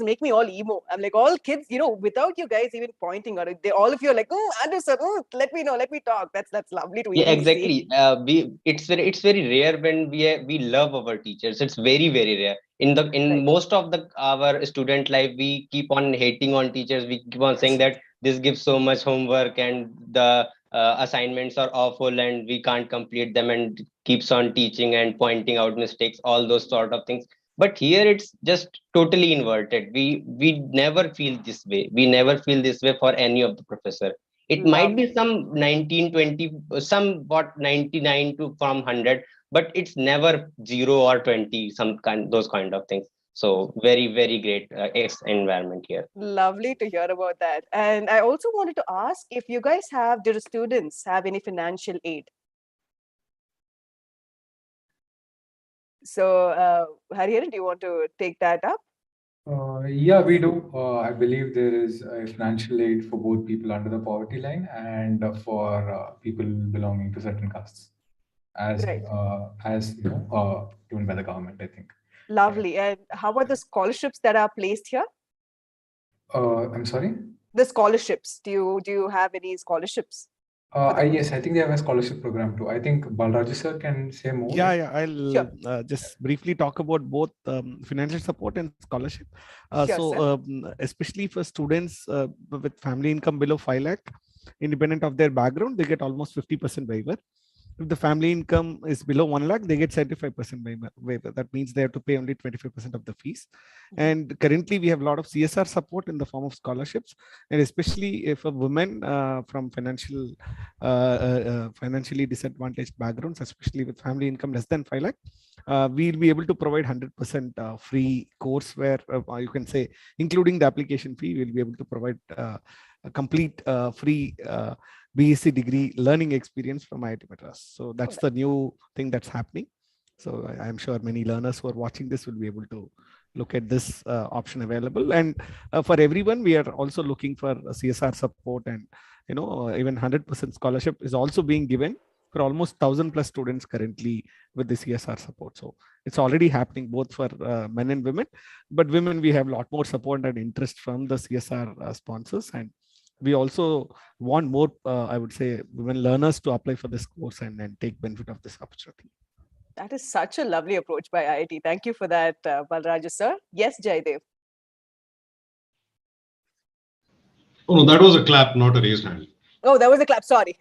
make me all emo. I'm like, all kids, without you guys even pointing out it, all of you are like, oh, Andrew sir, let me know, let me talk. That's lovely to yeah, even exactly. see. It's very rare when we love our teachers. It's very rare. In most of our student life, we keep on hating on teachers. We keep on saying that this gives so much homework and the assignments are awful and we can't complete them, and keeps on teaching and pointing out mistakes, all those sort of things. But here it's just totally inverted. We never feel this way. We never feel this way for any of the professor. It might be some 19, 20, somewhat 99 to from 100, but it's never 0 or 20, those kind of things. So very great environment here. Lovely to hear about that. And I also wanted to ask if you guys do the students have any financial aid? So, Hariharan, do you want to take that up? Yeah, we do. I believe there is a financial aid for both people under the poverty line and for people belonging to certain castes, as given by the government, I think. Lovely. And how about the scholarships that are placed here? I'm sorry? The scholarships. Do you have any scholarships? Yes, I think they have a scholarship program too. I think Balraju sir can say more. Yeah, I'll just briefly talk about both financial support and scholarship. Especially for students with family income below 5 lakh, independent of their background, they get almost 50% waiver. If the family income is below 1 lakh, they get 75% waiver. That means they have to pay only 25% of the fees. And currently, we have a lot of CSR support in the form of scholarships, and especially if a woman from financially disadvantaged backgrounds, especially with family income less than 5 lakh, we'll be able to provide 100% free course where you can say, including the application fee, we'll be able to provide a complete free BSc degree learning experience from IIT Madras. So that's the new thing that's happening. So I'm sure many learners who are watching this will be able to look at this option available. And for everyone, we are also looking for CSR support, and even 100% scholarship is also being given for almost 1,000 plus students currently with the CSR support. So it's already happening both for men and women, but women, we have a lot more support and interest from the CSR sponsors. And we also want more, I would say, women learners to apply for this course and take benefit of this opportunity. That is such a lovely approach by IIT. Thank you for that, Balraj sir. Yes, Jaidev. Oh, no, that was a clap, not a raised hand. Oh, that was a clap. Sorry.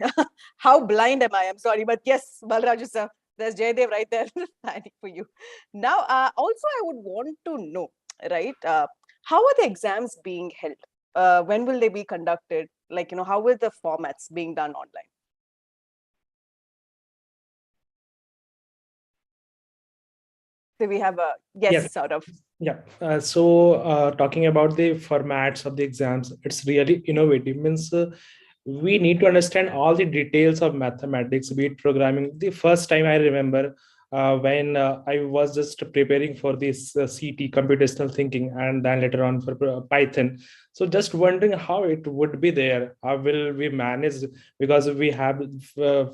How blind am I? I'm sorry. But yes, Balraj sir, there's Jaidev right there standing for you. Now, also, I would want to know, right, how are the exams being held? When will they be conducted? Like, how is the formats being done online? So we have a yes, sort of. Yeah. Talking about the formats of the exams, it's really innovative. Means we need to understand all the details of mathematics, be it programming. The first time I remember when I was just preparing for this CT, computational thinking, and then later on for Python. So just wondering how it would be there. How will we manage? Because we have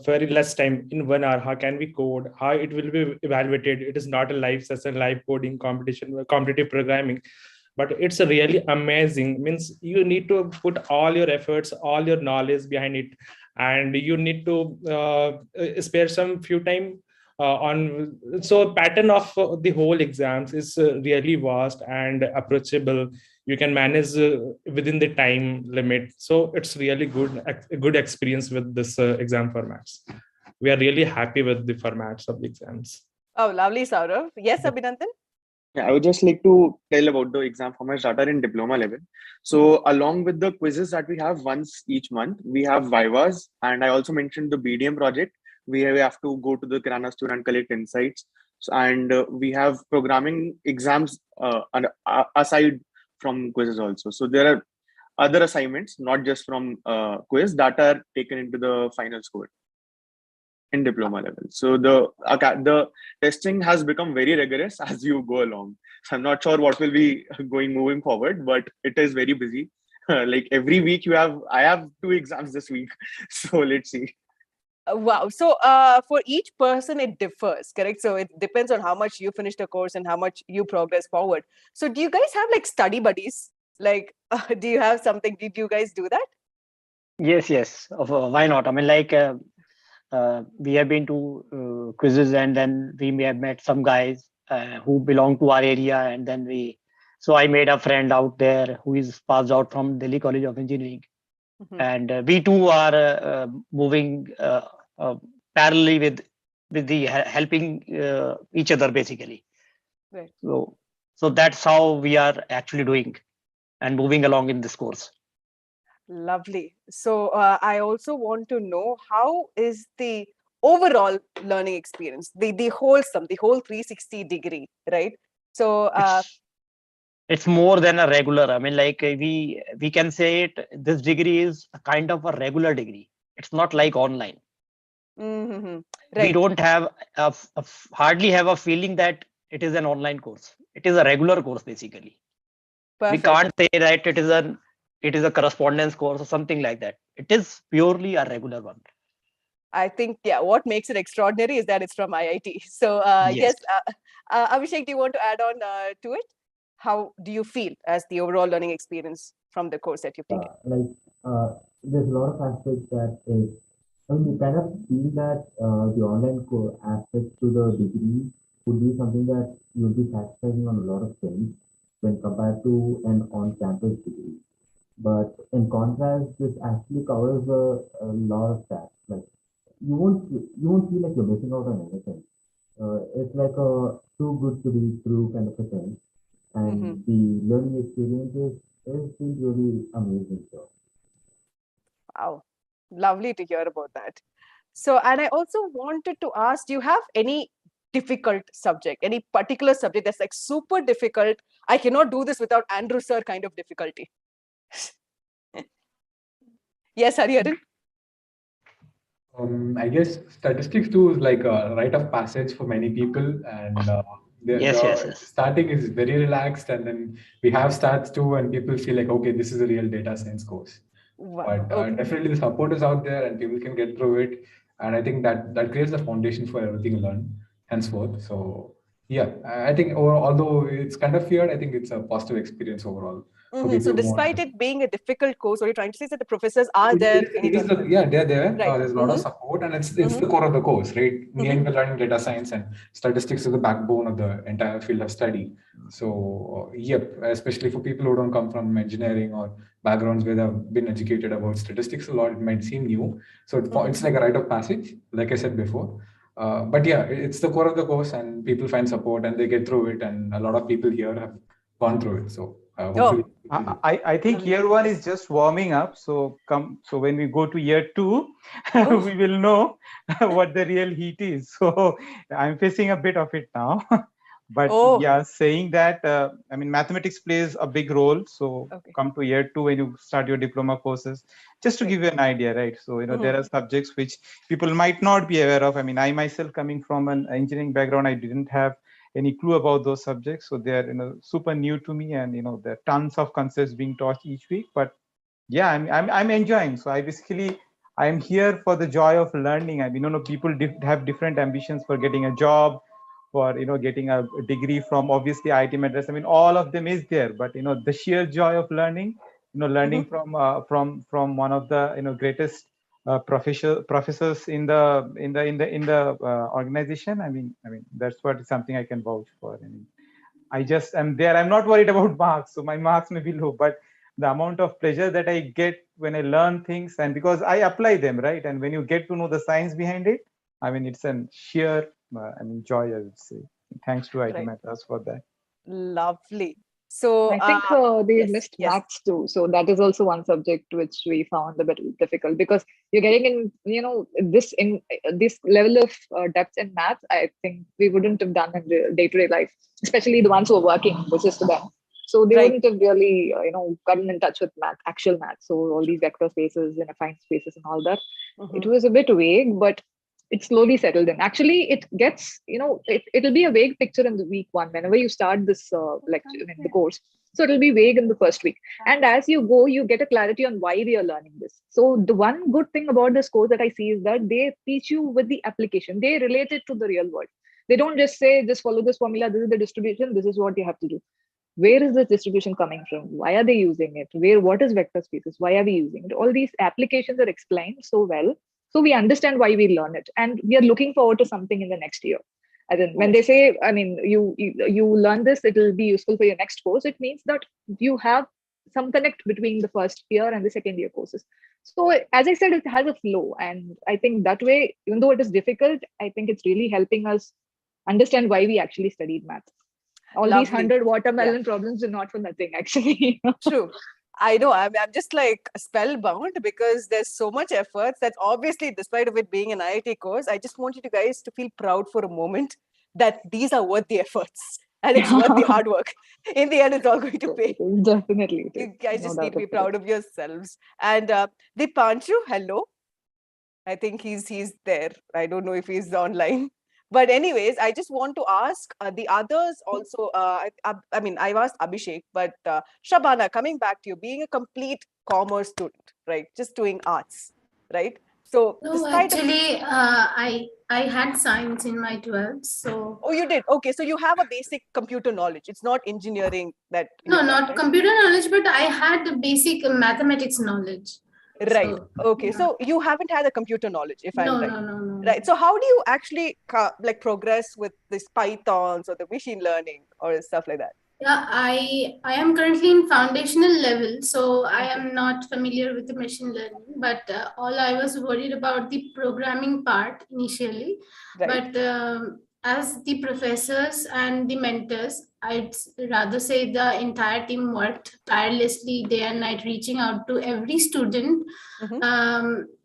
very less time in 1 hour. How can we code? How it will be evaluated? It is not a live session, live coding competition, competitive programming. But it's really amazing. Means you need to put all your efforts, all your knowledge behind it, and you need to spare some few time on. So pattern of the whole exams is really vast and approachable. You can manage within the time limit. So it's really good experience with this exam formats. We are really happy with the formats of the exams. Oh, lovely, Saurav. Yes, Abhinandan? Yeah, I would just like to tell about the exam formats that are in diploma level. So along with the quizzes that we have once each month, we have vivas, and I also mentioned the BDM project. We have to go to the Kirana store and collect insights. And we have programming exams aside from quizzes also. So there are other assignments, not just from quiz, that are taken into the final score in diploma level. So the testing has become very rigorous as you go along. So I'm not sure what will be moving forward, but it is very busy. Like every week I have 2 exams this week. So let's see. Wow. So for each person, it differs, correct? So it depends on how much you finish the course and how much you progress forward. So do you guys have like study buddies? Like, do you have something? Did you guys do that? Yes. Why not? I mean, like we have been to quizzes, and then we may have met some guys who belong to our area, and then so I made a friend out there who is passed out from Delhi College of Engineering. And we too are moving parallelly with the helping each other basically. Right. So that's how we are actually doing and moving along in this course. Lovely. So I also want to know, how is the overall learning experience, the whole 360 degree, right? So it's more than a regular. I mean, like we can say it. This degree is a kind of a regular degree. It's not like online. Right. We don't have hardly have a feeling that it is an online course. It is a regular course basically. Perfect. We can't say that it is a correspondence course or something like that. It is purely a regular one. I think, yeah, what makes it extraordinary is that it's from IIT. So yes, Abhishek, do you want to add on to it? How do you feel as the overall learning experience from the course that you've taken? There's a lot of aspects that is, you kind of feel that the online aspect to the degree would be something that you'll be satisfying on a lot of things when compared to an on-campus degree. But in contrast, this actually covers a lot of that. Like you won't feel like you're missing out on anything. It's like a too good to be true kind of a thing, and the learning experiences is really amazing. So. Wow, lovely to hear about that. So, and I also wanted to ask, do you have any difficult subject, any particular subject that's like super difficult? I cannot do this without Andrew sir kind of difficulty. Yes, Hariharan? I guess statistics too is like a rite of passage for many people, and the starting is very relaxed, and then we have stats too, and people feel like, okay, this is a real data science course. Wow. But definitely the support is out there, and people can get through it, and I think that creates the foundation for everything you learn henceforth. So yeah, I think although it's kind of feared, I think it's a positive experience overall. So despite it being a difficult course, what you're trying to say is that the professors are there. They're there. Right. There's a lot of support, and it's the core of the course, right? In the end, we're learning data science, and statistics is the backbone of the entire field of study. So, yep, especially for people who don't come from engineering or backgrounds where they've been educated about statistics a lot, it might seem new. So it's like a rite of passage, like I said before. But yeah, it's the core of the course, and people find support and they get through it, and a lot of people here have gone through it. So hopefully. I think year one is just warming up. So when we go to year two, we will know what the real heat is. So I'm facing a bit of it now. But yeah, saying that, I mean, mathematics plays a big role. So come to year two when you start your diploma courses, just to give you an idea, right? So, there are subjects which people might not be aware of. I mean, I myself coming from an engineering background, I didn't have any clue about those subjects. So they're, super new to me, and, there are tons of concepts being taught each week. But yeah, I'm enjoying. So I'm here for the joy of learning. I mean, people have different ambitions for getting a job, for getting a degree from obviously IIT Madras. I mean, all of them is there, but the sheer joy of learning, learning from one of the greatest professors in the organization. I mean that's what is something I can vouch for. I mean, I just am there. I'm not worried about marks, so my marks may be low, but the amount of pleasure that I get when I learn things, and because I apply them, right? And when you get to know the science behind it, I mean, it's a sheer joy, I would say. Thanks to IIT Madras for that. Lovely. So I think they missed maths too. So that is also one subject which we found a bit difficult, because you're getting in this level of depth in maths. I think we wouldn't have done in the day-to-day life, especially the ones who are working. This is to them. So they wouldn't have really, gotten in touch with actual math. So all these vector spaces and affine spaces and all that. It was a bit vague, but it slowly settled in. Actually, it gets, it'll be a vague picture in the week one, whenever you start this lecture in the course. So it'll be vague in the first week. And as you go, you get a clarity on why we are learning this. So the one good thing about this course that I see is that they teach you with the application. They relate it to the real world. They don't just say, just follow this formula, this is the distribution, this is what you have to do. Where is this distribution coming from? Why are they using it? What is vector spaces? Why are we using it? All these applications are explained so well. So we understand why we learn it, and we are looking forward to something in the next year. And then when they say, I mean, you learn this, it will be useful for your next course. It means that you have some connect between the first year and the second year courses. So as I said, it has a flow, and I think that way, even though it is difficult, I think it's really helping us understand why we actually studied math. All these 100 watermelon problems are not for nothing, actually. True. I know. I'm just like spellbound, because there's so much effort that obviously, despite of it being an IIT course, I just want you guys to feel proud for a moment that these are worth the efforts and it's worth the hard work. In the end, it's all going to pay. Definitely. You guys just need to be proud of yourselves. And Dipanshu, hello. I think he's there. I don't know if he's online. But anyways, I just want to ask the others also. I mean, I've asked Abhishek, but Shabana, coming back to you, being a complete commerce student, right? Just doing arts, right? So actually, I had science in my 12th. So you did? Okay, so you have a basic computer knowledge. It's not engineering that. No, not computer knowledge, but I had the basic mathematics knowledge. Right. So, okay. Yeah. So you haven't had a computer knowledge, if I'm right. No. Right. So how do you actually progress with this Pythons or the machine learning or stuff like that? Yeah, I am currently in foundational level, so I am not familiar with the machine learning. But all I was worried about the programming part initially. Right. But as the professors and the mentors, I'd rather say the entire team worked tirelessly day and night, reaching out to every student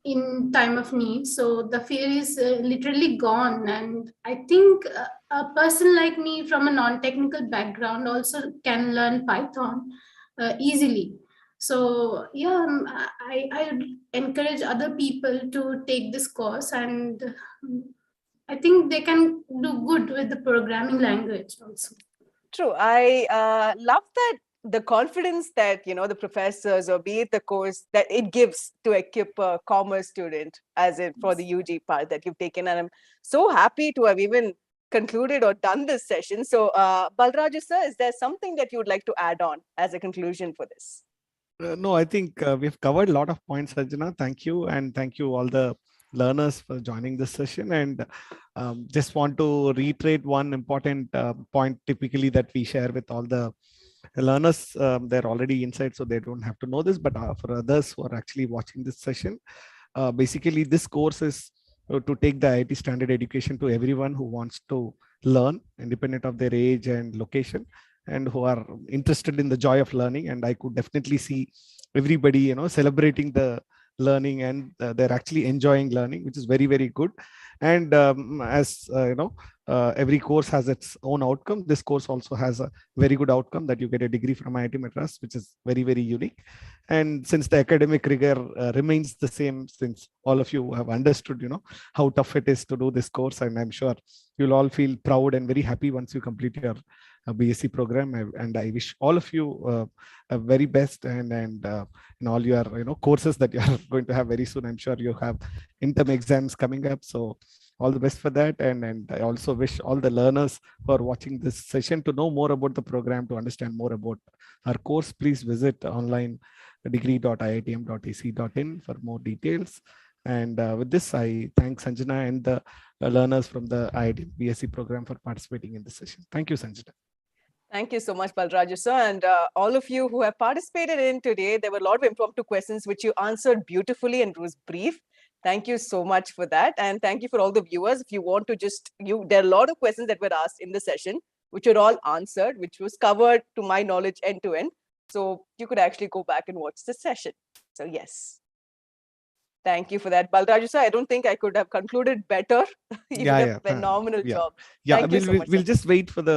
in time of need. So the fear is literally gone, and I think a person like me from a non-technical background also can learn Python easily. So yeah, I would encourage other people to take this course, and I think they can do good with the programming language also. True. I love that the confidence that the professors or be it the course that it gives to equip a commerce student as it for the UG part that you've taken, and I'm so happy to have even concluded or done this session. So Balraju sir, is there something that you would like to add on as a conclusion for this? No, I think we've covered a lot of points, Arjuna. Thank you. And thank you all the learners for joining this session. And just want to reiterate one important point typically that we share with all the learners. They're already inside, so they don't have to know this. But for others who are actually watching this session, basically this course is to take the IIT standard education to everyone who wants to learn independent of their age and location, and who are interested in the joy of learning. And I could definitely see everybody celebrating the learning, and they're actually enjoying learning, which is very, very good. And as every course has its own outcome, this course also has a very good outcome, that you get a degree from IIT Madras, which is very, very unique. And since the academic rigor remains the same, since all of you have understood how tough it is to do this course, and I'm sure you'll all feel proud and very happy once you complete your BSc program. And I wish all of you a very best, and in all your courses that you are going to have very soon. I'm sure you have interim exams coming up, so all the best for that. And I also wish all the learners who are watching this session to know more about the program, to understand more about our course. Please visit online degree.iitm.ac.in for more details. And with this, I thank Sanjana and the learners from the IIT BSc program for participating in this session. Thank you, Sanjana. Thank you so much, Balraju sir. And all of you who have participated in today, there were a lot of impromptu questions which you answered beautifully and it was brief. Thank you so much for that. And thank you for all the viewers. If you want to there are a lot of questions that were asked in the session, which were all answered, which was covered to my knowledge end to end. So you could actually go back and watch the session. So yes. Thank you for that, Balraju sir. I don't think I could have concluded better. You did a phenomenal job. Yeah, Thank you so much, we'll sir. just wait for the